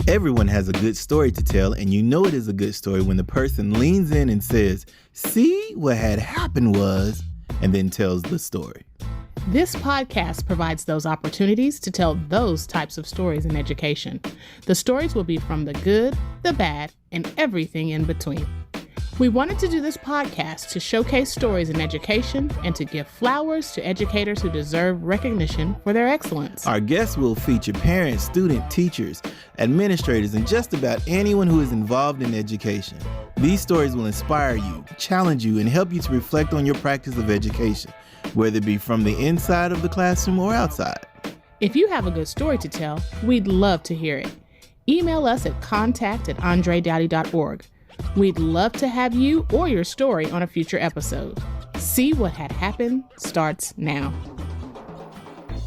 Everyone has a good story to tell, and you know it is a good story when the person leans in and says, "See, what had happened was," and then tells the story. This podcast provides those opportunities to tell those types of stories in education. The stories will be from the good, the bad, and everything in between. We wanted to do this podcast to showcase stories in education and to give flowers to educators who deserve recognition for their excellence. Our guests will feature parents, students, teachers, administrators, and just about anyone who is involved in education. These stories will inspire you, challenge you, and help you to reflect on your practice of education, whether it be from the inside of the classroom or outside. If you have a good story to tell, we'd love to hear it. Email us at contact@andredoughty.org. We'd love to have you or your story on a future episode. See What Had Happened starts now.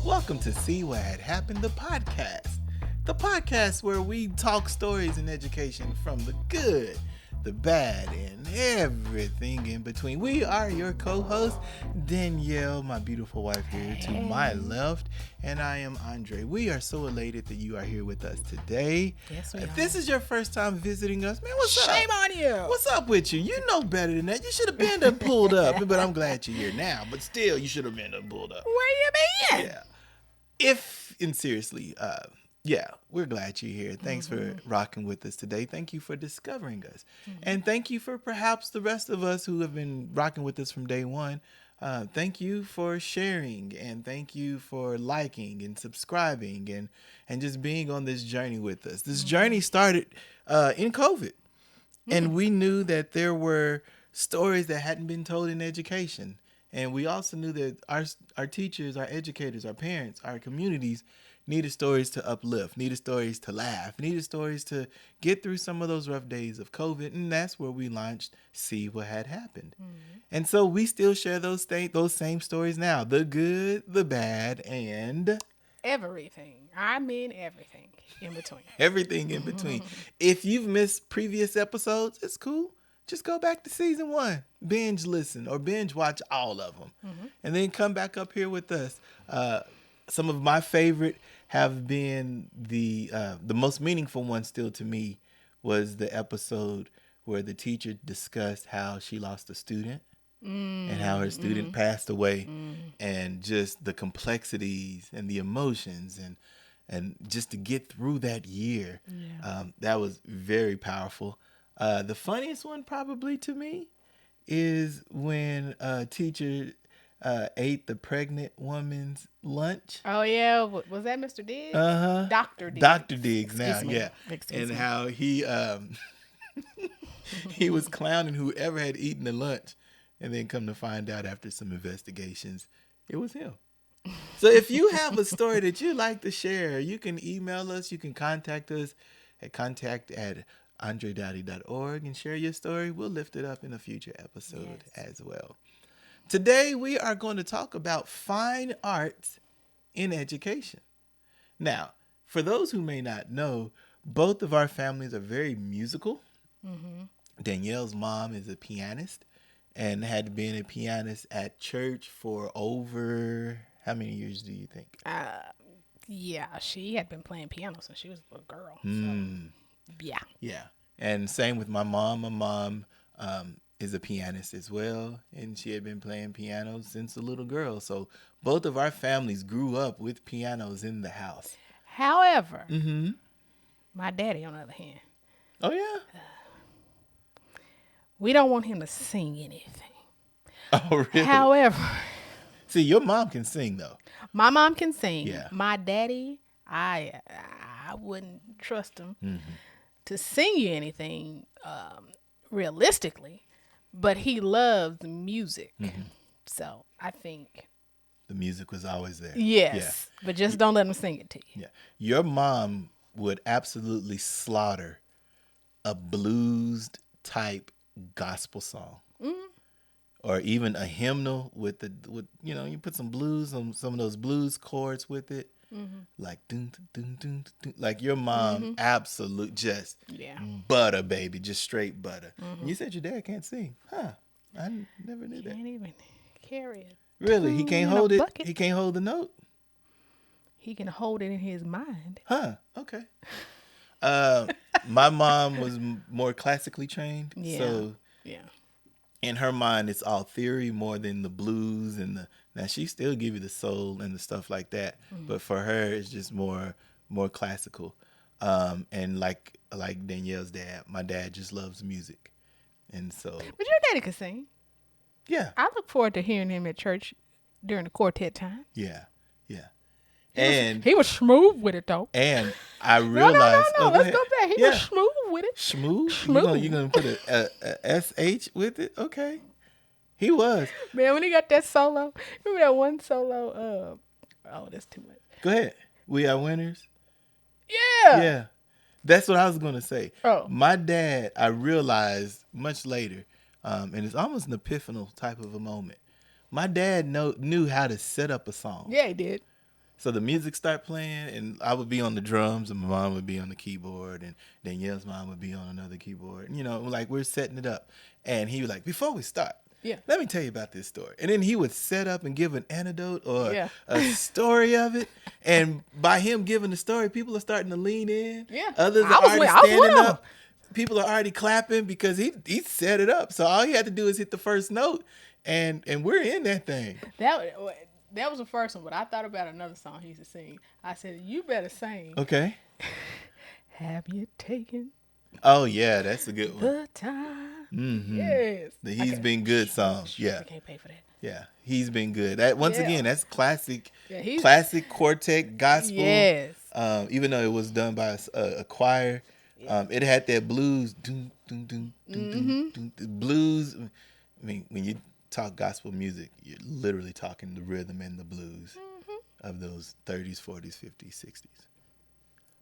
Welcome to See What Had Happened, the podcast. The podcast where we talk stories in education from the good, the bad, and everything in between. We are your co-hosts, Danielle, my beautiful wife here to my left, and I am Andre. We are so elated that you are here with us today. Yes, we are. If this is your first time visiting us, man, what's up? Shame on you. What's up with you? You know better than that. You should have been done pulled up, but I'm glad you're here now. But still, you should have been done pulled up. Where you been? Yeah. Seriously, we're glad you're here. Thanks for rocking with us today. Thank you for discovering us. And thank you for perhaps the rest of us who have been rocking with us from day one. Thank you for sharing, and thank you for liking and subscribing and just being on this journey with us. This journey started in COVID, and we knew that there were stories that hadn't been told in education. And we also knew that our teachers, our educators, our parents, our communities needed stories to uplift, needed stories to laugh, needed stories to get through some of those rough days of COVID. And that's where we launched See What Had Happened. And so we still share those same stories now. The good, the bad, and Everything. I mean everything in between. everything in between. If you've missed previous episodes, it's cool. Just go back to season 1, binge listen or binge watch all of them, and then come back up here with us. Some of my favorite have been the most meaningful one still to me was the episode where the teacher discussed how she lost a student and how her student passed away, and just the complexities and the emotions and just to get through that year. That was very powerful. The funniest one probably to me is when a teacher ate the pregnant woman's lunch. Oh, yeah. Was that Mr. Diggs? Dr. Diggs. Dr. Diggs now, Excuse me. yeah. Excuse and me. how he he was clowning whoever had eaten the lunch, and then come to find out after some investigations, it was him. So if you have a story that you'd like to share, you can email us, you can contact us at contact@andredoughty.org and share your story. We'll lift it up in a future episode as well. Today, we are going to talk about fine arts in education. Now, for those who may not know, both of our families are very musical. Danielle's mom is a pianist and had been a pianist at church for over, how many years do you think? Yeah, she had been playing piano since she was a little girl. So, yeah. Yeah. And same with my mom. My mom is a pianist as well, and she had been playing piano since a little girl. So both of our families grew up with pianos in the house. However, my daddy, on the other hand, Oh, yeah? we don't want him to sing anything. Oh, really? However, See, your mom can sing, though. my mom can sing. Yeah. My daddy, I wouldn't trust him to sing you anything realistically, but he loves music. So I think The music was always there. yes, but just don't let him sing it to you. Yeah. Your mom would absolutely slaughter a blues type gospel song. Or even a hymnal with you put some blues on some of those blues chords with it. Like dun, dun, dun, dun, dun. Like your mom absolute just butter, baby, just straight butter. And you said your dad can't sing. Huh. I never knew that. Can't even carry it. Really? He can't in a hold it. bucket. He can't hold the note. He can hold it in his mind. Huh. Okay. My mom was more classically trained, Yeah. so Yeah. in her mind, it's all theory more than the blues and the. Now she still give you the soul and the stuff like that, but for her, it's just more classical. And like Danielle's dad, my dad just loves music, and so But your daddy could sing. yeah, I look forward to hearing him at church during the quartet time. yeah, yeah. He was smooth with it though. And I No, realized, no. oh, go Let's ahead. go back. He was smooth with it. Smooth. Smooth. You gonna put a sh with it? Okay. He was. Man, when he got that solo, remember that one solo? Oh, that's too much. Go ahead. We are winners. Yeah. Yeah. That's what I was gonna say. Oh. My dad, I realized much later, and it's almost an epiphanal type of a moment. My dad knew how to set up a song. Yeah, he did. So the music start playing, and I would be on the drums, and my mom would be on the keyboard, and Danielle's mom would be on another keyboard. And, like we're setting it up. And he was like, before we start, let me tell you about this story. And then he would set up and give an anecdote or a story of it. And by him giving the story, people are starting to lean in. Yeah. Others are already standing up. People are already clapping because he set it up. So all he had to do is hit the first note, and we're in that thing. That was the first one, but I thought about another song he used to sing. I said, you better sing. Okay. Have you taken Oh, yeah, that's a good one. the time? Mm-hmm. Yes. The He's Been Good song. Yeah. I can't pay for that. Yeah. He's Been Good. That once again, that's classic classic quartet gospel. Yes. Even though it was done by a choir, it had that blues. Doom, doom, doom, doom, doom, doom, the blues. I mean, when you talk gospel music, you're literally talking the rhythm and the blues of those 30s, 40s, 50s, 60s.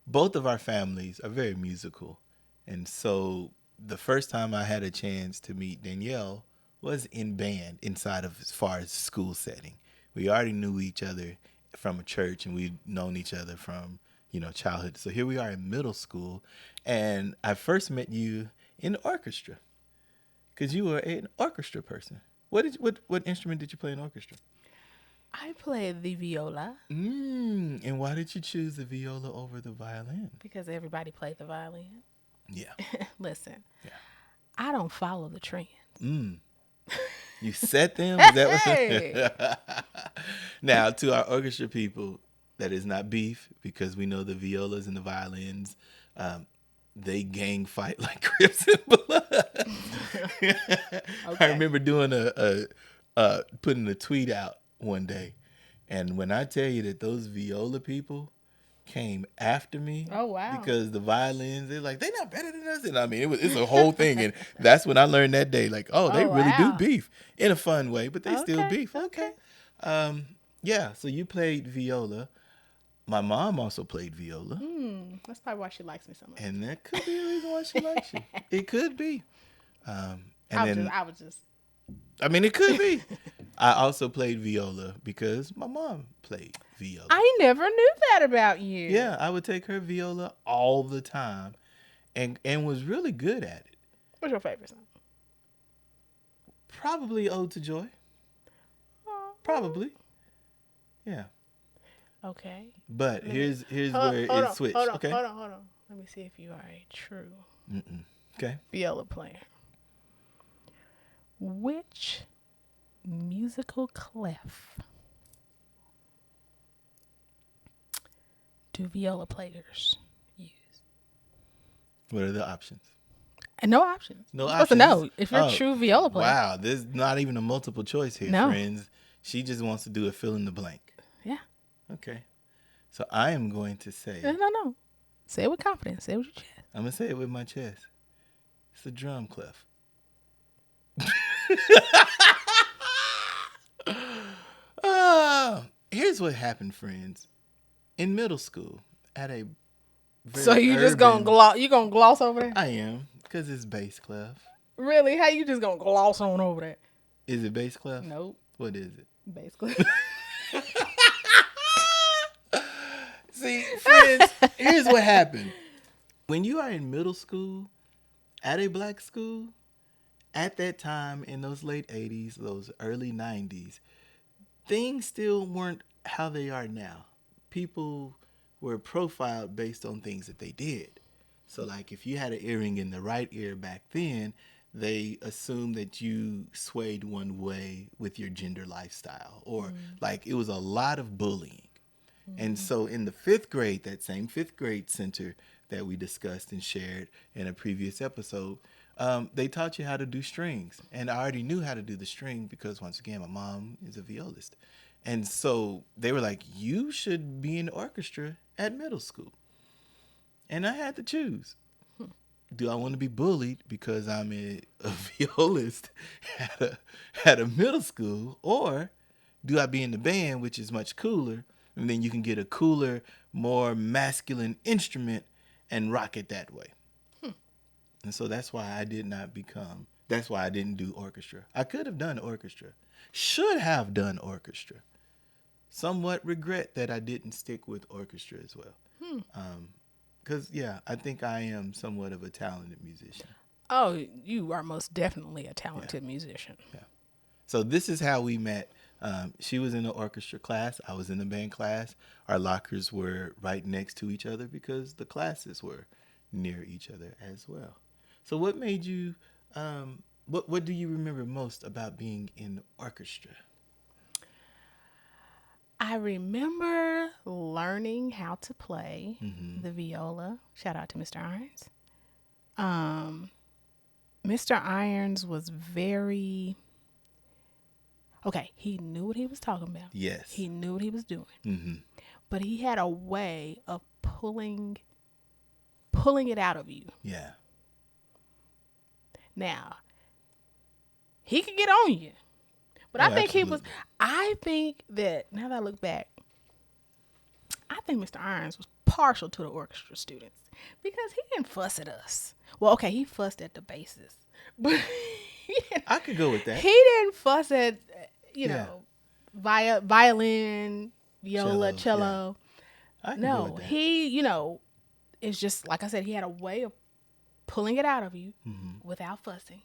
Both of our families are very musical. And so the first time I had a chance to meet Danielle was in band inside of as far as school setting. We already knew each other from a church, and we'd known each other from, childhood. So here we are in middle school, and I first met you in the orchestra because you were an orchestra person. What instrument did you play in orchestra? I played the viola. And why did you choose the viola over the violin? Because everybody played the violin. Yeah. Listen, I don't follow the trend. You set them? Is that Hey! Now, to our orchestra people, that is not beef, because we know the violas and the violins, they gang fight like Crips and Blood. I remember doing putting a tweet out one day, and when I tell you that those viola people came after me. Oh, wow. Because the violins, they're like, they're not better than us. And I mean, it's a whole thing. And that's when I learned that day, like, they really do beef in a fun way, but they still beef. Okay. Yeah, so you played viola. My mom also played viola. That's probably why she likes me so much. And that could be the reason why she likes you. It could be. I was just. I mean, it could be. I also played viola because my mom played viola. I never knew that about you. Yeah, I would take her viola all the time and was really good at it. What's your favorite song? Probably Ode to Joy. Probably. Yeah. Okay. But here's where it switched. Hold on. Okay. Hold on. Let me see if you are a true Okay. viola player. Which musical clef do viola players use? What are the options? And no options. No You're options. supposed to know if you're a true viola player. Wow, there's not even a multiple choice here, No. friends. She just wants to do a fill in the blank. Yeah. Okay. So I am going to say. No. Say it with confidence. Say it with your chest. I'm going to say it with my chest. It's a drum clef. Here's what happened, friends. In middle school, at a very So you just gonna gloss over that? I am, because it's bass clef. Really? How you just gonna gloss on over that? Is it bass clef? Nope. What is it? Basically. See, friends, here's what happened. When you are in middle school, at a black school, at that time in those late 80s, those early 90s, things still weren't how they are now. People were profiled based on things that they did. So like if you had an earring in the right ear back then, they assumed that you swayed one way with your gender lifestyle, or like it was a lot of bullying. And so in the 5th grade, that same 5th grade center that we discussed and shared in a previous episode, they taught you how to do strings. And I already knew how to do the string because, once again, my mom is a violist. And so they were like, you should be in the orchestra at middle school. And I had to choose. Do I want to be bullied because I'm a violist at a middle school? Or do I be in the band, which is much cooler, and then you can get a cooler, more masculine instrument and rock it that way? And so that's why I didn't do orchestra. I could have done orchestra. Should have done orchestra. Somewhat regret that I didn't stick with orchestra as well. Because, I think I am somewhat of a talented musician. Oh, you are most definitely a talented musician. Yeah. So this is how we met. She was in the orchestra class. I was in the band class. Our lockers were right next to each other because the classes were near each other as well. So what made you, what do you remember most about being in the orchestra? I remember learning how to play the viola. Shout out to Mr. Irons. Mr. Irons was very... Okay, he knew what he was talking about. Yes. He knew what he was doing. But he had a way of pulling it out of you. Yeah. Now, he could get on you. But I think absolutely. I think that, now that I look back, I think Mr. Irons was partial to the orchestra students because he didn't fuss at us. Well, okay, he fussed at the basses. But I could go with that. He didn't fuss at, violin, viola, cello. I could go with that. He, it's just, like I said, he had a way of pulling it out of you without fussing.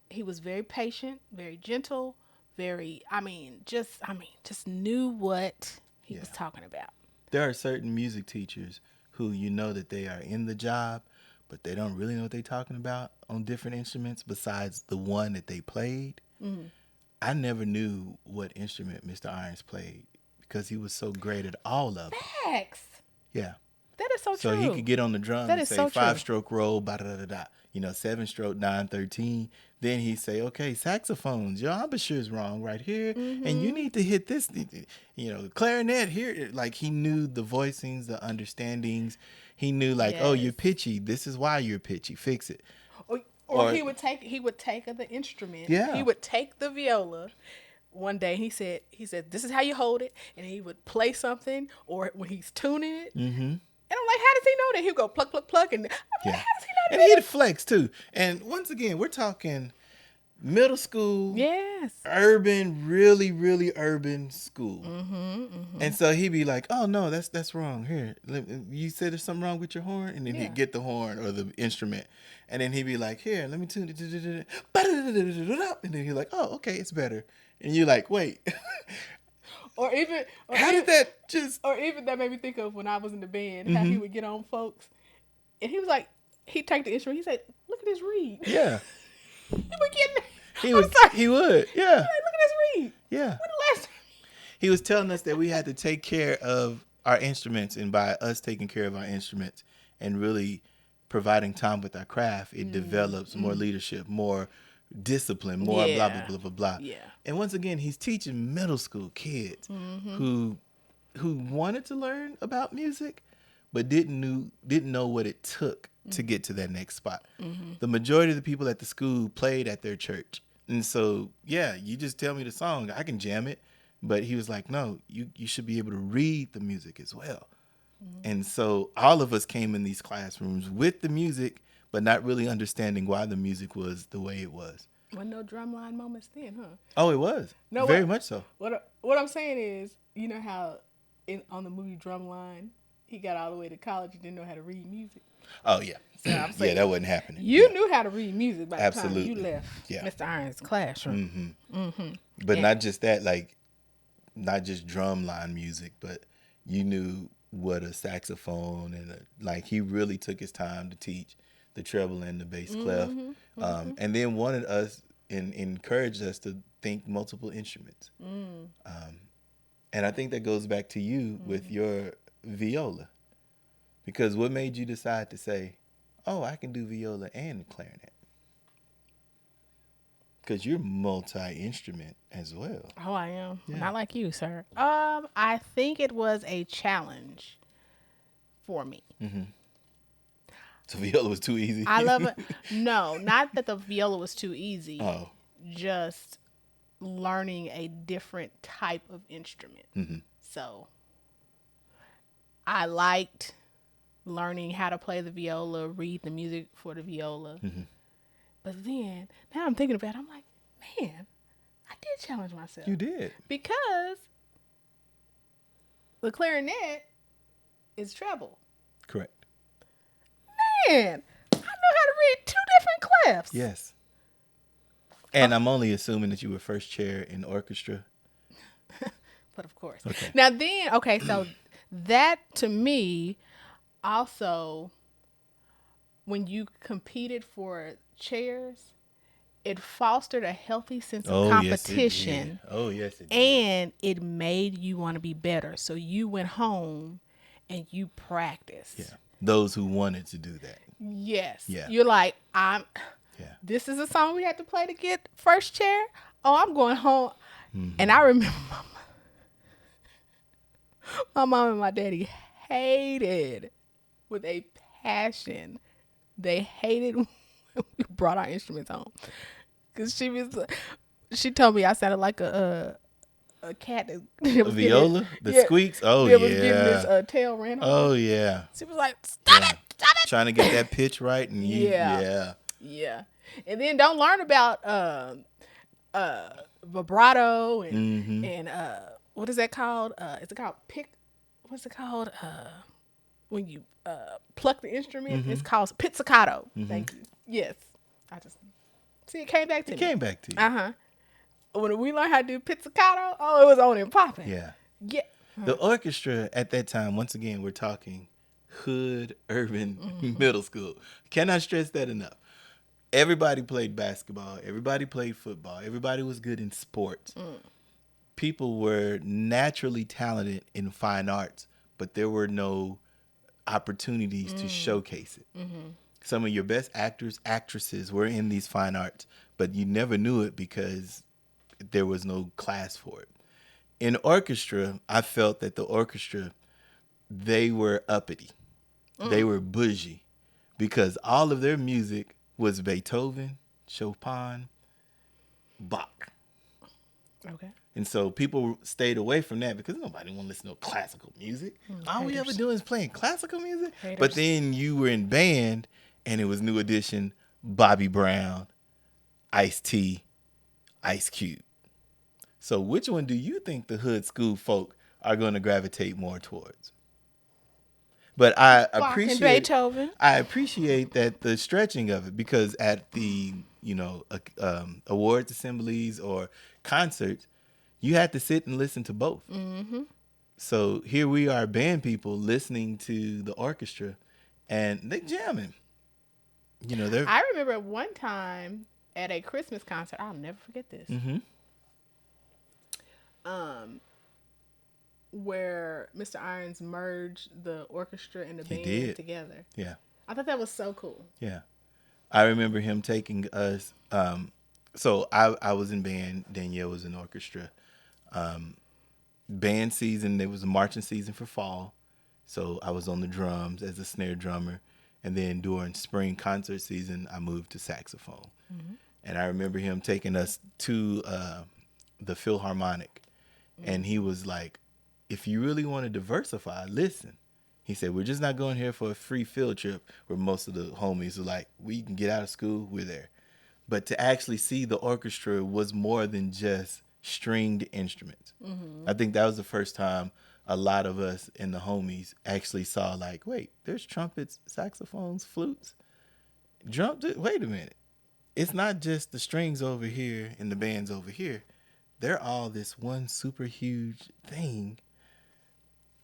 He was very patient, very gentle, just knew what he was talking about. There are certain music teachers who you know that they are in the job, but they don't really know what they're talking about on different instruments besides the one that they played. I never knew what instrument Mr. Irons played because he was so great at all of them. Facts. Yeah. That is so true. So he could get on the drum That and is say so true. 5-stroke roll, da-da-da-da-da. 7-stroke, 9-13. Then he'd say, okay, saxophones, your embouchure's wrong right here. And you need to hit this, clarinet here. Like he knew the voicings, the understandings. He knew oh, you're pitchy. This is why you're pitchy. Fix it. Or he would take the instrument. Yeah. He would take the viola. One day he said, this is how you hold it. And he would play something or when he's tuning it. And I'm like, how does he know that? He'll go pluck, pluck, pluck. And I'm like, how does he know that? And he'd flex too. And once again, we're talking middle school. Yes. Urban, really, really urban school. And so he'd be like, oh, no, that's wrong. Here, you said there's something wrong with your horn? And then he'd get the horn or the instrument. And then he'd be like, here, let me tune it. And then he's like, oh, okay, it's better. And you're like, wait. Or even that made me think of when I was in the band, how he would get on folks. And he was like, he'd take the instrument. He said, look at this reed. Yeah. He would get me. He would. Yeah. Look at this reed. Yeah. When the last time? He was telling us that we had to take care of our instruments, and by us taking care of our instruments and really providing time with our craft, it develops more leadership, more discipline, more blah, blah, blah, blah, blah. Yeah. And once again, he's teaching middle school kids who wanted to learn about music, but didn't know what it took to get to that next spot. The majority of the people at the school played at their church. And so, you just tell me the song, I can jam it. But he was like, no, you should be able to read the music as well. And so all of us came in these classrooms with the music, but not really understanding why the music was the way it was. Well, no drumline moments then, huh? Oh, it was. No, very much so. What I'm saying is, you know how on the movie Drumline, he got all the way to college and didn't know how to read music? Oh, yeah. So I'm saying, that wasn't happening. You knew how to read music by the time you left Yeah. Mr. Irons' classroom. But not just that, not just drumline music, but you knew what a saxophone like he really took his time to teach the treble and the bass clef, and then wanted us and encouraged us to think multiple instruments. And I think that goes back to you with your viola, because what made you decide to say, "Oh, I can do viola and clarinet"? Because you're multi-instrument as well. Oh, I am. Yeah. Not like you, sir. I think it was a challenge for me. So viola was too easy. I love it. No, not that the viola was too easy. Oh. Just learning a different type of instrument. So I liked learning how to play the viola, read the music for the viola. But then, now I'm thinking about it, I'm like, man, I did challenge myself. You did. Because the clarinet is treble. Correct. Man, I know how to read two different clefs. Yes. And I'm only assuming that you were first chair in orchestra. But of course. Okay. Now then, so that to me also, when you competed for chairs, it fostered a healthy sense of competition. Yes, it did. And it made you want to be better. So you went home and you practiced. Yeah. Those who wanted to do that. Yes. Yeah. You're like, Yeah. this is a song we had to play to get first chair. Oh, I'm going home. And I remember my mom and my daddy hated with a passion. They hated when we brought our instruments home. Because she told me I sounded like a cat. A viola? Squeaks? Oh, was getting his tail ran off. Oh, yeah. She was like, stop it. Trying to get that pitch right. And Yeah. And then don't learn about vibrato and what is that called? Is it called what's it called? When you pluck the instrument, it's called pizzicato. Thank you. Yes. I just see it came back to me. It came back to you. When we learned how to do pizzicato, it was on and popping. Yeah. Yeah. The orchestra at that time, once again, we're talking hood, urban, middle school. Cannot stress that enough. Everybody played basketball. Everybody played football. Everybody was good in sports. People were naturally talented in fine arts, but there were no opportunities to showcase it. Some of your best actors, actresses were in these fine arts, but you never knew it because there was no class for it. In orchestra, I felt that the orchestra, they were uppity. They were bougie because all of their music was Beethoven, Chopin, Bach. Okay. And so people stayed away from that because nobody want to listen to classical music. All we ever doing is playing classical music. Haters. But then you were in band and it was New Edition, Bobby Brown, Ice-T, Ice Cube. So which one do you think the hood school folk are going to gravitate more towards? But I appreciate that the stretching of it, because at the awards assemblies or concerts, you had to sit and listen to both. So here we are, band people listening to the orchestra, and they jamming. I remember one time at a Christmas concert. I'll never forget this. Where Mr. Irons merged the orchestra and the band together. Yeah. I thought that was so cool. Yeah. I remember him taking us. So I was in band. Danielle was in orchestra. Band season, there was a marching season for fall. So I was on the drums as a snare drummer. And then during spring concert season, I moved to saxophone. And I remember him taking us to the Philharmonic. And he was like, if you really want to diversify, listen. He said, we're just not going here for a free field trip where most of the homies are like, we can get out of school, we're there. But to actually see the orchestra was more than just stringed instruments. I think that was the first time a lot of us and the homies actually saw like, wait, there's trumpets, saxophones, flutes, drums. Wait a minute. It's not just the strings over here and the bands over here. They're all this one super huge thing.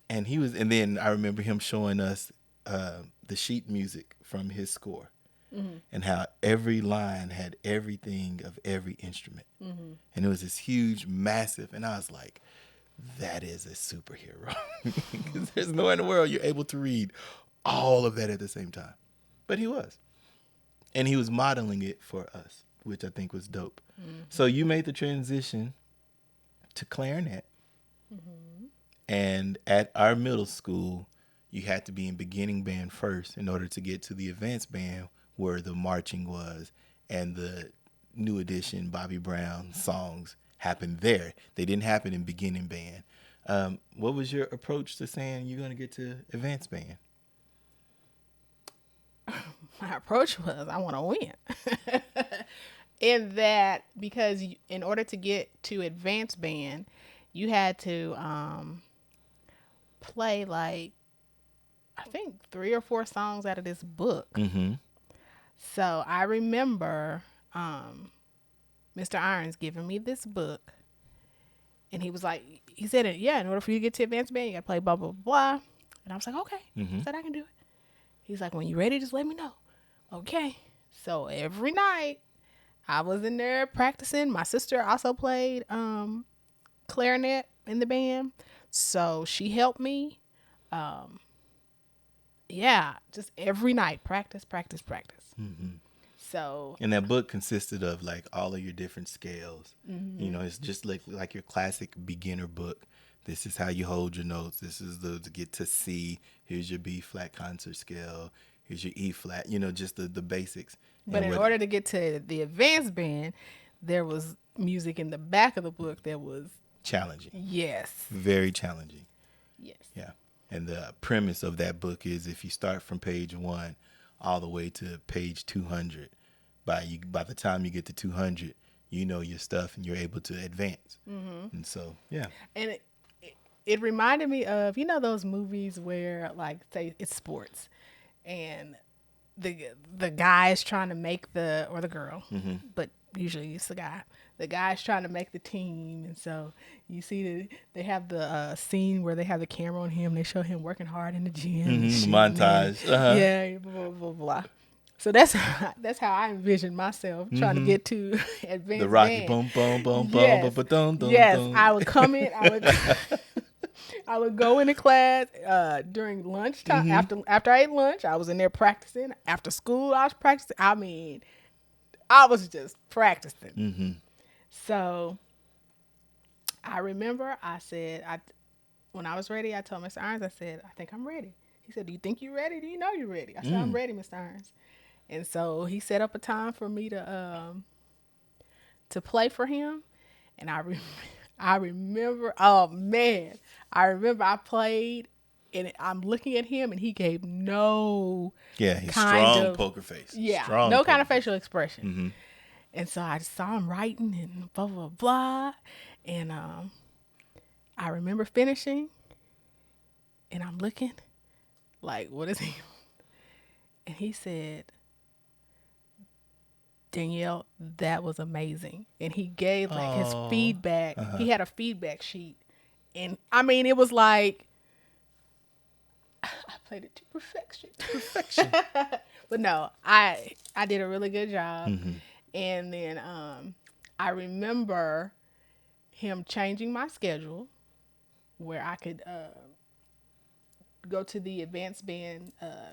And then I remember him showing us the sheet music from his score, and how every line had everything of every instrument. And it was this huge, massive, and I was like, that is a superhero. Because there's no way in the world you're able to read all of that at the same time. But he was. And he was modeling it for us, which I think was dope. So you made the transition to clarinet. And at our middle school, you had to be in beginning band first in order to get to the advanced band where the marching was and the new edition Bobby Brown songs happened there. They didn't happen in beginning band. What was your approach to saying you're going to get to advanced band? My approach was I want to win. In that, because in order to get to advanced band, you had to play like, I think 3 or 4 songs out of this book. So I remember Mr. Irons giving me this book, and he was like, he said, in order for you to get to advanced band, you got to play blah, blah, blah. And I was like, okay. I said, I can do it. He's like, when you're ready, just let me know. Okay. So every night I was in there practicing. My sister also played clarinet in the band. So she helped me. Just every night, practice. So, and that book consisted of like all of your different scales. You know, it's just like your classic beginner book. This is how you hold your notes. This is to get to C. Here's your B flat concert scale. Here's your E flat. You know, just the basics. But in order to get to the advanced band, there was music in the back of the book that was challenging. Yes. Very challenging. Yes. Yeah. And the premise of that book is if you start from page 1 all the way to page 200, by the time you get to 200, you know your stuff and you're able to advance. And so, yeah. And it reminded me of, you know, those movies where, like, say it's sports and the guy is trying to make or the girl, but usually it's the guy. The guy's trying to make the team, and so you see they have the scene where they have the camera on him. They show him working hard in the gym. Montage. Yeah, blah, blah, blah. So that's how I envisioned myself trying to get to advanced. The Rocky band. boom, boom, boom, Yes. boom, boom, boom, boom. Yes, I would come in. I would go into class during lunchtime. After I ate lunch, I was in there practicing. After school, I was practicing. I mean, I was just practicing. So I remember when I was ready, I told Mr. Irons, I said, I think I'm ready. He said, do you think you're ready? Do you know you're ready? I said, I'm ready, Mr. Irons. And so he set up a time for me to play for him. And I remember, oh man, I played and I'm looking at him and he gave no he's strong poker face. Yeah, strong no kind of facial expression. And so I saw him writing and blah, blah, blah. And I remember finishing and I'm looking like, what is he? And he said, Danielle, that was amazing. And he gave like his feedback. He had a feedback sheet. And I mean, it was like, I played it to perfection. But no, I did a really good job. And then I remember him changing my schedule where I could go to the advanced band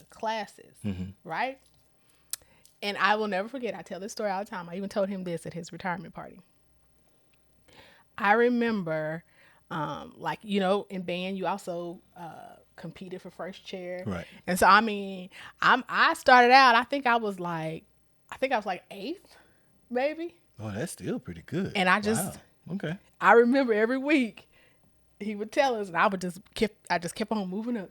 classes, right? And I will never forget, I tell this story all the time. I even told him this at his retirement party. I remember, like, you know, in band, you also competed for first chair. Right. And so, I mean, I started out, I think I was like 8th, maybe. Oh, that's still pretty good. And I just, okay. I remember every week he would tell us, and I just kept on moving up,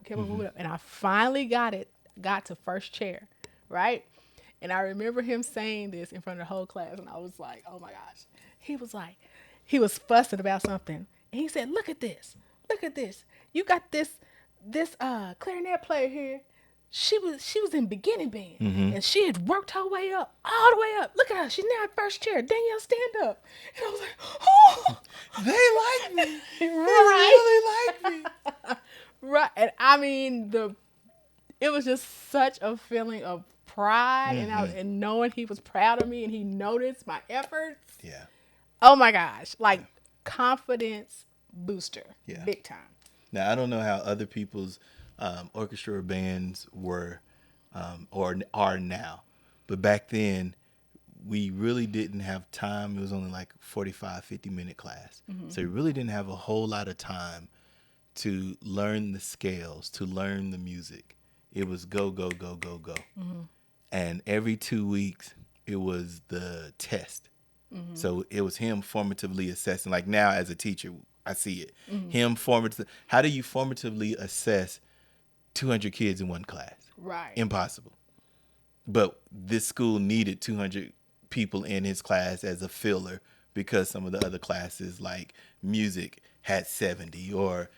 and I finally got to first chair, right? And I remember him saying this in front of the whole class, and I was like, oh my gosh. He was fussing about something, and he said, look at this. You got this clarinet player here. She was in beginning band, and she had worked her way up, all the way up. Look at her. She's now at first chair. Danielle, stand up. And I was like, oh. They like me. Right. They really like me. Right. And I mean, it was just such a feeling of pride and knowing he was proud of me and he noticed my efforts. Yeah. Oh my gosh. Like confidence booster. Yeah. Big time. Now, I don't know how other people's orchestra or bands were or are now, but back then we really didn't have time. It was only like 45, 50-minute class. So we really didn't have a whole lot of time to learn the scales, to learn the music. It was go, go, go, go, go. And every 2 weeks, it was the test. So it was him formatively assessing. Like now as a teacher, I see it. Him formatively. How do you formatively assess 200 kids in one class? Right. Impossible. But this school needed 200 people in his class as a filler because some of the other classes like music had 70 or,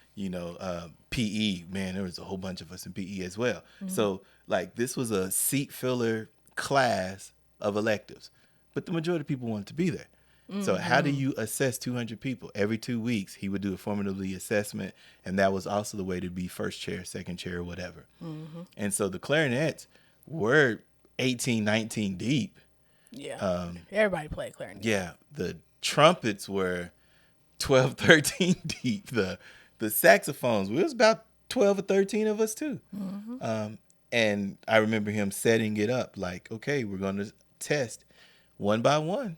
PE, man, there was a whole bunch of us in PE as well. So like this was a seat filler class of electives, but the majority of people wanted to be there. So how do you assess 200 people? Every 2 weeks, he would do a formatively assessment, and that was also the way to be first chair, second chair, whatever. And so the clarinets were 18, 19 deep. Yeah. Everybody played clarinet. Yeah. The trumpets were 12, 13 deep. The saxophones, we was about 12 or 13 of us too. And I remember him setting it up like, okay, we're going to test one by one.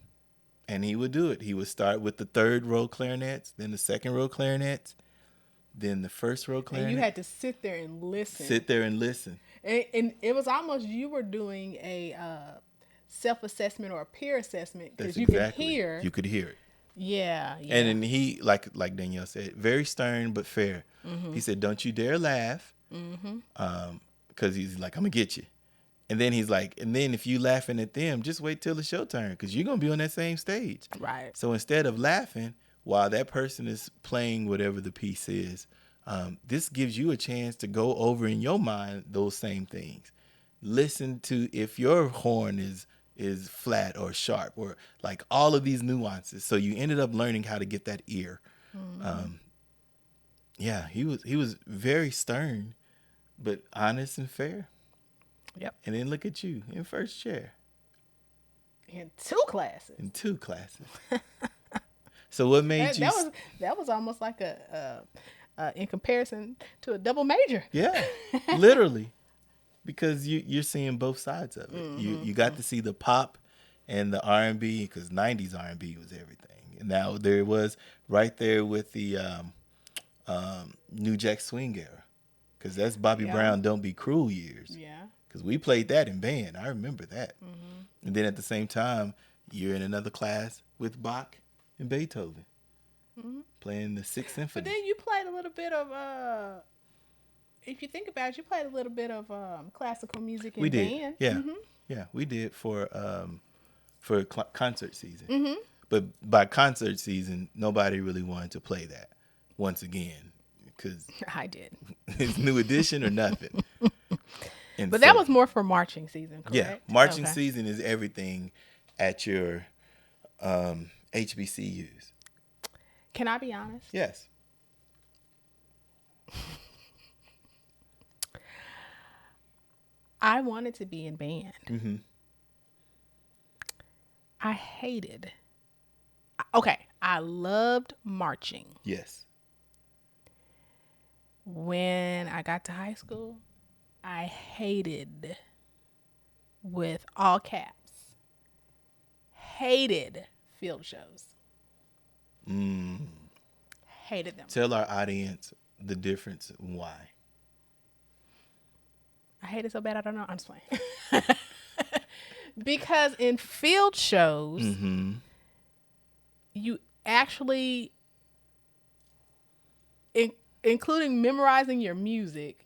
And he would do it. He would start with the third row clarinets, then the second row clarinets, then the first row clarinet. And you had to sit there and listen. And it was almost you were doing a self-assessment or a peer assessment because you could hear. You could hear it. Yeah. And then he, like Danielle said, very stern but fair. He said, don't you dare laugh because he's like, I'm going to get you. And then he's like, and then if you laughing at them, just wait till it's your turn because you're going to be on that same stage. Right. So instead of laughing while that person is playing whatever the piece is, this gives you a chance to go over in your mind those same things. Listen to if your horn is flat or sharp or like all of these nuances. So you ended up learning how to get that ear. Yeah, he was very stern, but honest and fair. Yep. And then look at you in first chair. In two classes. So what made you? That was almost like a in comparison to a double major. Yeah, literally, because you're seeing both sides of it. You got to see the pop and the R&B because 90s R&B was everything, and now there was right there with the New Jack Swing era because that's Bobby Brown Don't Be Cruel years. Yeah. Because we played that in band. I remember that. And then at the same time, you're in another class with Bach and Beethoven playing the Sixth Symphony. But then you played a little bit of, if you think about it, you played a little bit of classical music in band. Yeah. Yeah, we did for concert season. But by concert season, nobody really wanted to play that once again. Because I did. It's New Edition or nothing. But that was more for marching season, correct? Yeah, marching season is everything at your HBCUs. Can I be honest? Yes. I wanted to be in band. I hated. Okay, I loved marching. Yes. When I got to high school, I hated, with all caps, hated field shows. Hated them. Tell our audience the difference and why. I hate it so bad I don't know. I'm just playing. Because in field shows, you actually, including memorizing your music,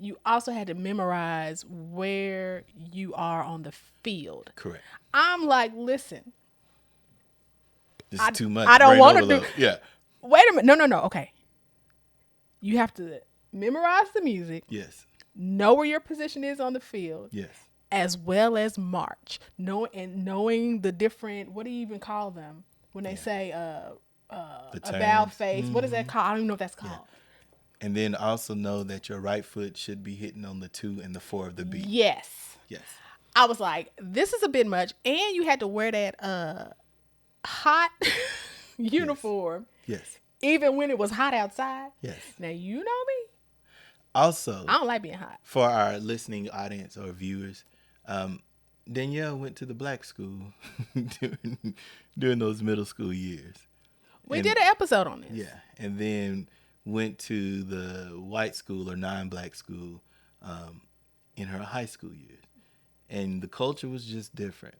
you also had to memorize where you are on the field. Correct. I'm like, listen. This is too much. I don't want to do. Yeah. Wait a minute. No. Okay. You have to memorize the music. Yes. Know where your position is on the field. Yes. As well as march. Knowing the different, what do you even call them? When they say a bow face. What is that called? I don't even know what that's called. And then also know that your right foot should be hitting on the 2 and the 4 of the beat. Yes. Yes. I was like, this is a bit much. And you had to wear that hot uniform. Yes. Even when it was hot outside. Yes. Now, you know me. Also, I don't like being hot. for our listening audience or viewers, Danielle went to the black school during those middle school years. We did an episode on this. Yeah. And then went to the white school or non-black school in her high school years. And the culture was just different.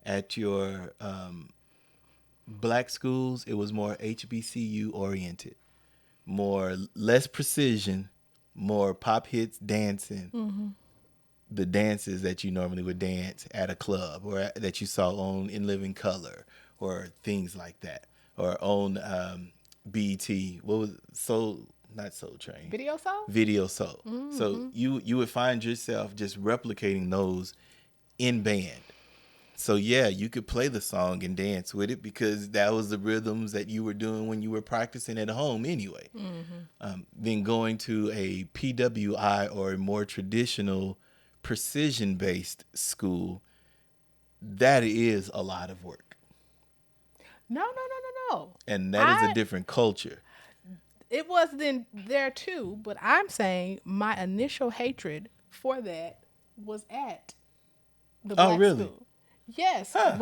At your black schools, it was more HBCU oriented, less precision, more pop hits, dancing, the dances that you normally would dance at a club or that you saw on In Living Color or things like that, or on BET. What was not Soul Train? Video Soul? Video Soul. So you would find yourself just replicating those in band. So yeah, you could play the song and dance with it because that was the rhythms that you were doing when you were practicing at home anyway. Then going to a PWI or a more traditional precision-based school, that is a lot of work. No. And that is a different culture. It was then there too, but I'm saying my initial hatred for that was at the black school. Yes. Huh.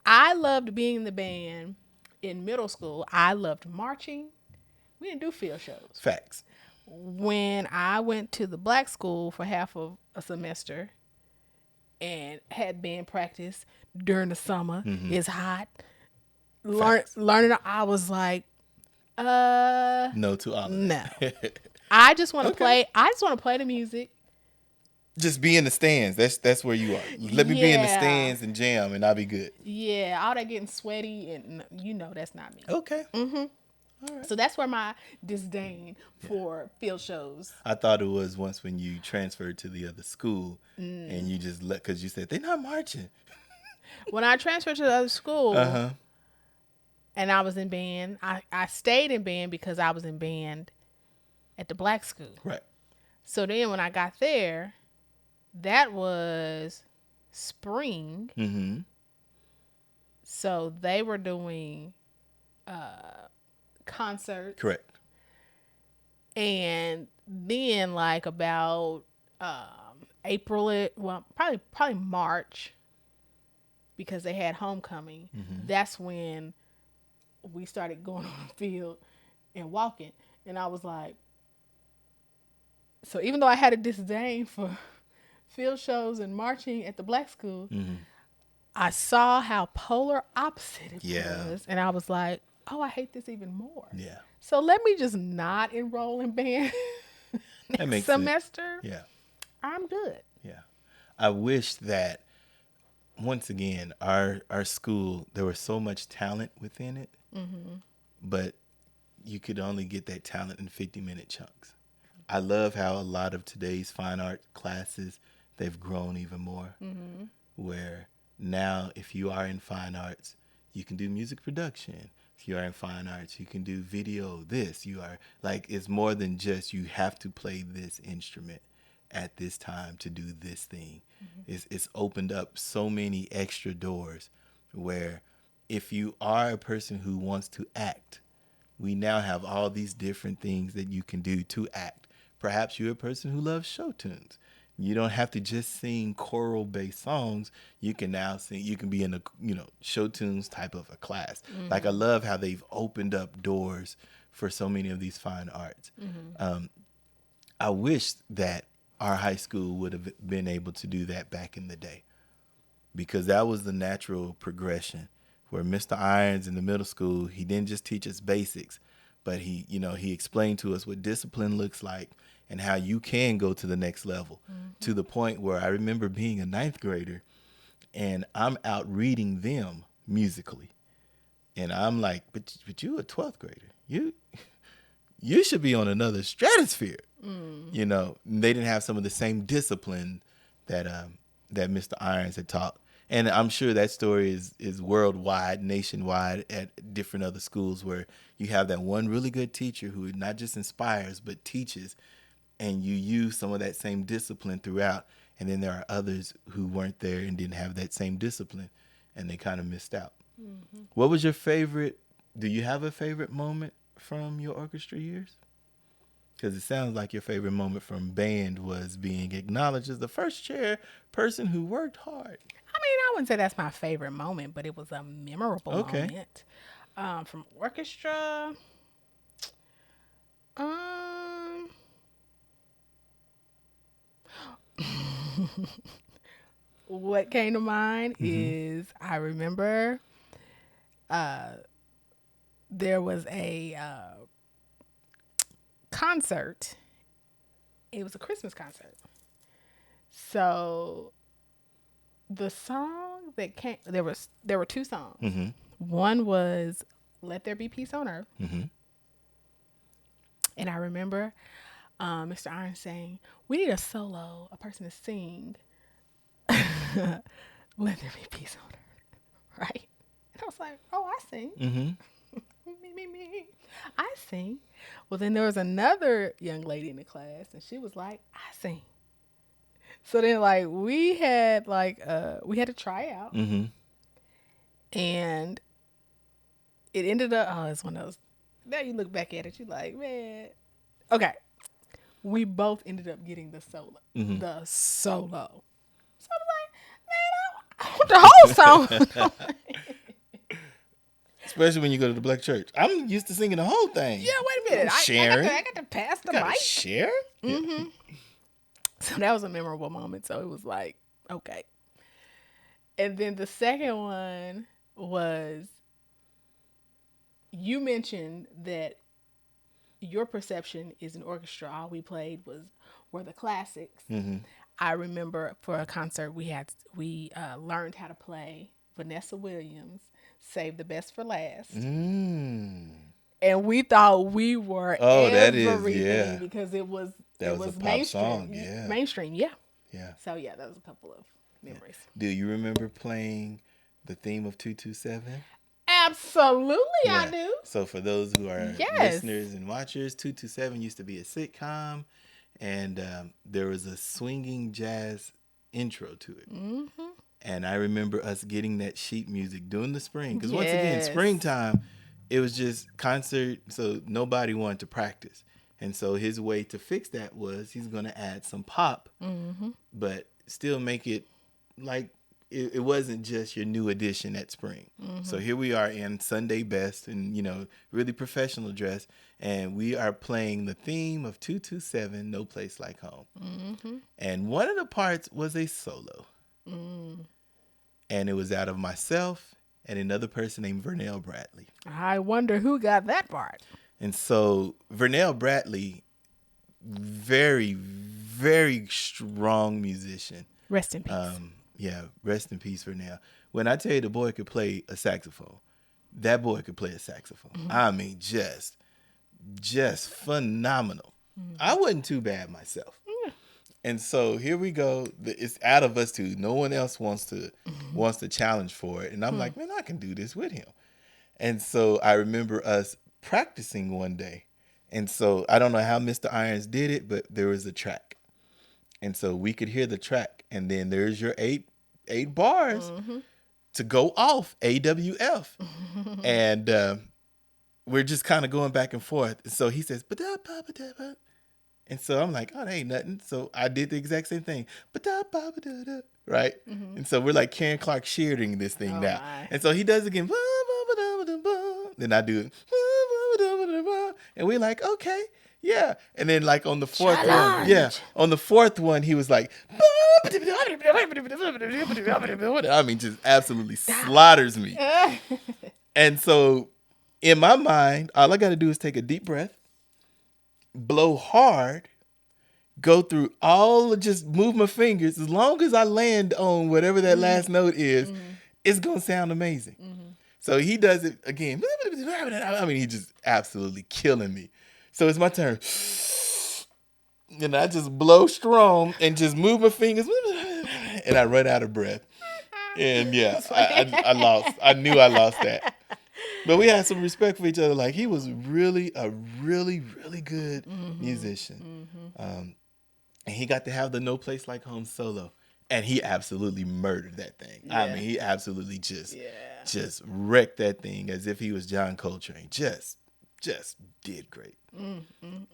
I loved being in the band in middle school. I loved marching. We didn't do field shows. Facts. When I went to the black school for half of a semester and had band practice during the summer, it's hot. Learning, I was like, no to all of no. that. I just want to play. I just want to play the music. Just be in the stands. That's where you are. Let me be in the Yeah. stands and jam, and I'll be good. Yeah, all that getting sweaty, and that's not me. Okay. So that's where my disdain for field shows. I thought it was once when you transferred to the other school, and you just because you said they're not marching. When I transferred to the other school, and I was in band, I stayed in band because I was in band at the black school. Right. So then when I got there, that was spring. So they were doing concerts. Correct. And then like about April, probably March, because they had homecoming. That's when we started going on the field and walking. And I was like, so even though I had a disdain for field shows and marching at the black school, I saw how polar opposite it was. And I was like, oh, I hate this even more. Yeah. So let me just not enroll in band next semester. Yeah. I'm good. Yeah. I wish that, once again, our school, there was so much talent within it, but you could only get that talent in 50-minute chunks. I love how a lot of today's fine art classes, they've grown even more, where now if you are in fine arts, you can do music production. If you are in fine arts, you can do video, you are like, it's more than just you have to play this instrument at this time to do this thing. It's opened up so many extra doors where if you are a person who wants to act, we now have all these different things that you can do to act. Perhaps you're a person who loves show tunes. You don't have to just sing choral-based songs. You can now sing. You can be in a show tunes type of a class. Like, I love how they've opened up doors for so many of these fine arts. I wish that our high school would have been able to do that back in the day, because that was the natural progression. Where Mr. Irons in the middle school, he didn't just teach us basics, but he explained to us what discipline looks like and how you can go to the next level, to the point where I remember being a 9th grader and I'm out reading them musically. And I'm like, but you a 12th grader. You should be on another stratosphere. They didn't have some of the same discipline that Mr. Irons had taught. And I'm sure that story is worldwide, nationwide at different other schools where you have that one really good teacher who not just inspires but teaches, and you use some of that same discipline throughout. And then there are others who weren't there and didn't have that same discipline, and they kind of missed out. Mm-hmm. What was your favorite? Do you have a favorite moment from your orchestra years? Because it sounds like your favorite moment from band was being acknowledged as the first chair person who worked hard. I mean, I wouldn't say that's my favorite moment, but it was a memorable moment. From orchestra, what came to mind is I remember there was a concert. It was a Christmas concert. So the song that came, there were two songs. Mm-hmm. One was "Let There Be Peace on Earth," mm-hmm. and I remember Mr. Irons saying, "We need a solo, a person to sing. Let there be peace on earth," right? And I was like, "Oh, I sing." Mm-hmm. me. I sing. Well, then there was another young lady in the class, and she was like, "I sing." So then, like, we had to try out, mm-hmm. and it ended up. Oh, it's one of those. Now you look back at it, you're like, man. Okay, we both ended up getting the solo. Mm-hmm. The solo. So I was like, man, I want the whole song. Especially when you go to the black church. I'm used to singing the whole thing. Yeah, wait a minute. I got to pass the mic. Share? Mm-hmm. Yeah. So that was a memorable moment. So it was like, okay. And then the second one was, you mentioned that your perception is an orchestra. All we played were the classics. Mm-hmm. I remember for a concert we learned how to play Vanessa Williams' "Save the Best for Last." Mm. And we thought we were everything because it was a pop mainstream song, yeah. Mainstream, yeah. Yeah. So yeah, that was a couple of memories. Do you remember playing the theme of 227? Absolutely, yeah. I do. So for those who are listeners and watchers, 227 used to be a sitcom, and there was a swinging jazz intro to it. Mm-hmm. And I remember us getting that sheet music during the spring. Because once again, springtime, it was just concert, so nobody wanted to practice. And so his way to fix that was he's going to add some pop, mm-hmm. but still make it like it wasn't just your new edition at spring. Mm-hmm. So here we are in Sunday best and, really professional dress. And we are playing the theme of 227, No Place Like Home. Mm-hmm. And one of the parts was a solo. Mm. And it was out of myself and another person named Vernell Bradley. I wonder who got that part. And so Vernell Bradley, very, very strong musician. Rest in peace. Rest in peace, Vernell. When I tell you the boy could play a saxophone, that boy could play a saxophone. Mm-hmm. I mean, just phenomenal. Mm-hmm. I wasn't too bad myself. Mm-hmm. And so here we go. It's out of us two. No one else wants to challenge for it. And I'm like, man, I can do this with him. And so I remember us practicing one day. And so I don't know how Mr. Irons did it, but there was a track. And so we could hear the track. And then there's your eight bars to go off, AWF. And we're just kind of going back and forth. And so he says, ba-da-ba-ba-da-ba. And so I'm like, oh, that ain't nothing. So I did the exact same thing. Ba-da-ba-ba-da-da. Right? Mm-hmm. And so we're like Karen Clark Shearding this thing now. My. And so he does it again. Ba-ba-ba-da-ba-da-ba. Then I do it. Ba-ba-ba-da-ba-da-ba. And we're like, okay. Yeah. And then like on the fourth on the fourth one, he was like, I mean, just absolutely slaughters me. And so in my mind, all I got to do is take a deep breath, blow hard, go through just move my fingers. As long as I land on whatever that last note is, it's going to sound amazing. Mm-hmm. So he does it again. I mean, he just absolutely killing me. So it's my turn. And I just blow strong and just move my fingers. And I run out of breath. And yeah, I lost. I knew I lost that. But we had some respect for each other. Like, he was really a really, really good musician. And he got to have the No Place Like Home solo. And he absolutely murdered that thing. Yeah. I mean, he absolutely just wrecked that thing as if he was John Coltrane. Just did great.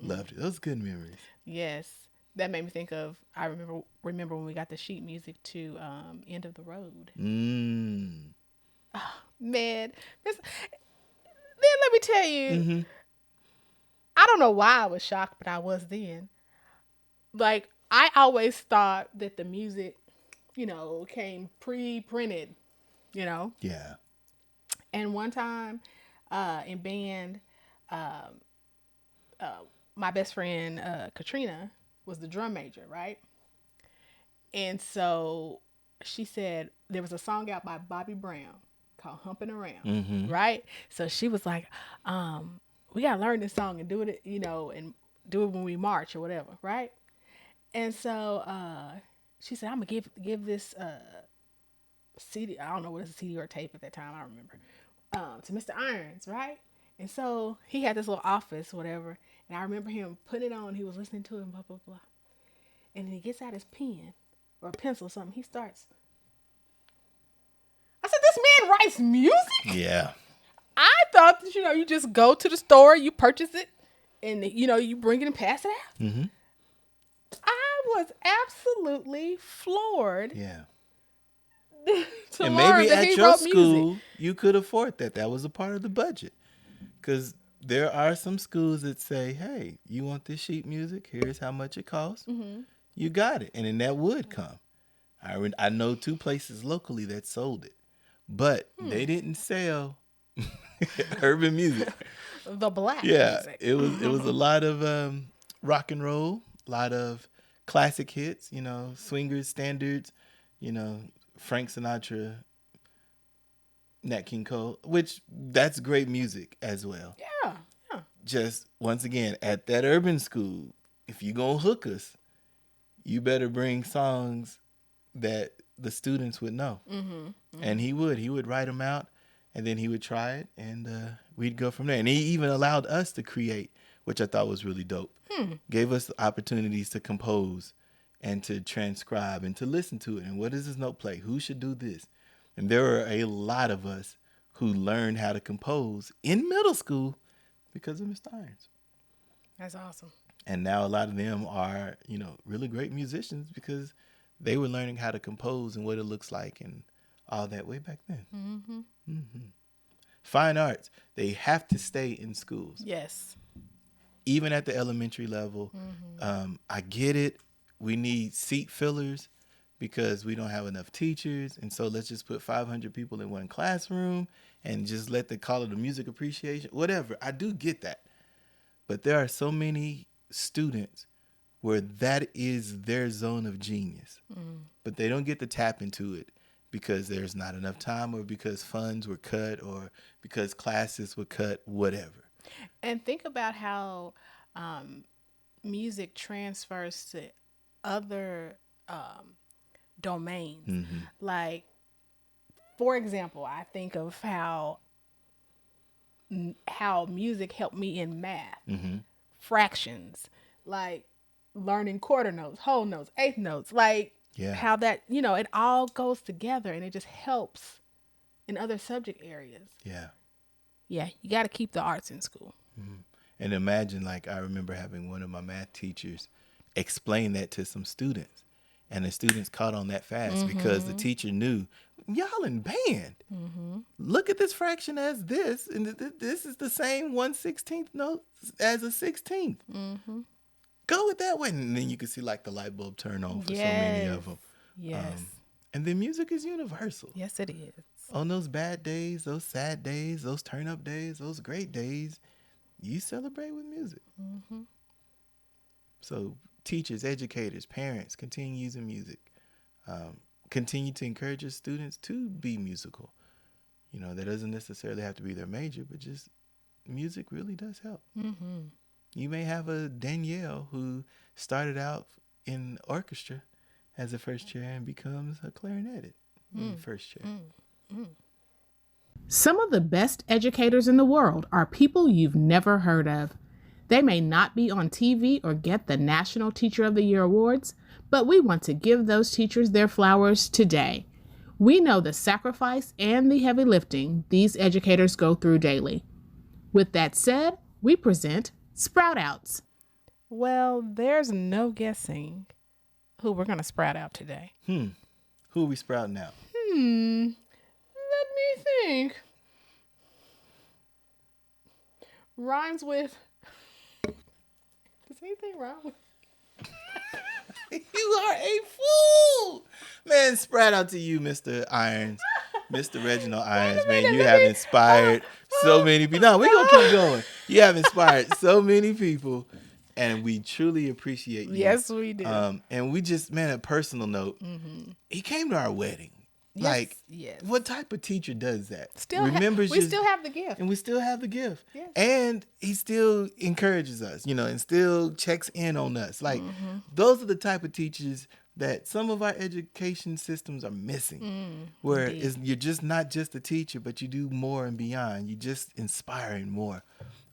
Loved it. Those good memories. Yes. That made me think of, I remember when we got the sheet music to End of the Road. Mm. Oh, man. Then let me tell you, I don't know why I was shocked, but I was then. Like, I always thought that the music, came pre-printed, Yeah. And one time in band, my best friend, Katrina, was the drum major, right? And so she said there was a song out by Bobby Brown called Humping Around, right? So she was like, we got to learn this song and do it, and do it when we march or whatever, right? And so she said, I'm going to give this CD, I don't know what it's a CD or a tape at that time, I don't remember, to Mr. Irons, right? And so he had this little office, whatever, and I remember him putting it on, he was listening to it, blah, blah, blah. And then he gets out his pen or a pencil or something, he starts. I said, this man writes music? Yeah. I thought that, you just go to the store, you purchase it, and, you bring it and pass it out. I was absolutely floored. Yeah. And maybe at your school, you could afford that. That was a part of the budget. Because there are some schools that say, hey, you want this sheet music? Here's how much it costs. You got it. And then that would come. I know 2 places locally that sold it. But they didn't sell urban music. The black music. It was a lot of rock and roll, a lot of classic hits, swingers, standards, Frank Sinatra, Nat King Cole, which that's great music as well. Yeah. Just once again, at that urban school, if you gonna hook us, you better bring songs that the students would know. And he would write them out, and then he would try it, and we'd go from there. And he even allowed us to create, which I thought was really dope. Gave us opportunities to compose and to transcribe and to listen to it. And what does this note play? Who should do this? And there were a lot of us who learned how to compose in middle school because of Mr. Irons. That's awesome. And now a lot of them are, really great musicians because they were learning how to compose and what it looks like and all that way back then. Fine arts, they have to stay in schools. Yes. Even at the elementary level. I get it. We need seat fillers because we don't have enough teachers. And so let's just put 500 people in one classroom and just call it a music appreciation, whatever. I do get that. But there are so many students where that is their zone of genius. But they don't get to tap into it because there's not enough time or because funds were cut or because classes were cut, whatever. And think about how music transfers to other domains. Like, for example, I think of how music helped me in math, fractions, like learning quarter notes, whole notes, eighth notes, like how that, it all goes together and it just helps in other subject areas. Yeah, you got to keep the arts in school. And imagine, I remember having one of my math teachers explain that to some students. And the students caught on that fast because the teacher knew, y'all in band. Look at this fraction as this. And this is the same 1/16 note as a 16th. Go with that way. And then you can see the light bulb turn on for so many of them. Yes. And then music is universal. Yes, it is. On those bad days, those sad days, those turn up days, those great days, you celebrate with music. So teachers, educators, parents, continue using music. Continue to encourage your students to be musical. That doesn't necessarily have to be their major, but just music really does help. You may have a Danielle who started out in orchestra as a first chair and becomes a clarinetist. in the first chair. Some of the best educators in the world are people you've never heard of. They may not be on TV or get the National Teacher of the Year awards, but we want to give those teachers their flowers today. We know the sacrifice and the heavy lifting these educators go through daily. With that said, we present Sprout Outs. Well, there's no guessing who we're going to sprout out today. Who are we sprouting out? Let me think. Rhymes with... Does anything rhyme with... You are a fool! Man, sprout out to you, Mr. Irons. Mr. Reginald Irons, man. You have inspired so many people. No, we're going to keep going. You have inspired so many people, and we truly appreciate you. Yes, we do. And we just, man, a personal note, he came to our wedding. Yes. What type of teacher does that? We still have the gift. And we still have the gift. Yes. And he still encourages us, and still checks in on us. Those are the type of teachers that some of our education systems are missing. Where you're just not just a teacher, but you do more and beyond. You're just inspiring more.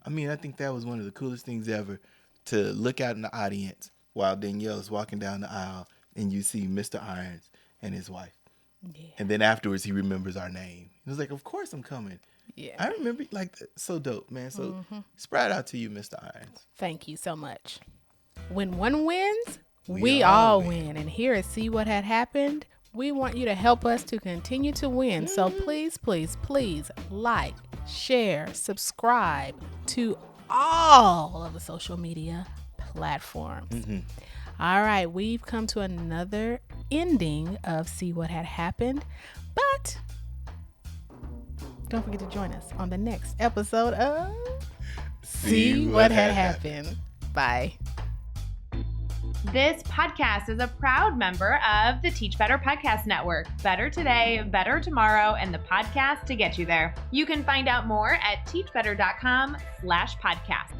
I mean, I think that was one of the coolest things ever, to look out in the audience while Danielle is walking down the aisle and you see Mr. Irons and his wife. Yeah. And then afterwards, he remembers our name. He was like, of course I'm coming. Yeah. I remember, so dope, man. So sprout out to you, Mr. Irons. Thank you so much. When one wins, we all win. And here at See What Had Happened, we want you to help us to continue to win. So please, please, please like, share, subscribe to all of the social media platforms. All right, we've come to another ending of See What Had Happened, but don't forget to join us on the next episode of See What Had Happened. Bye. This podcast is a proud member of the Teach Better Podcast Network. Better today, better tomorrow, and the podcast to get you there. You can find out more at teachbetter.com/podcast.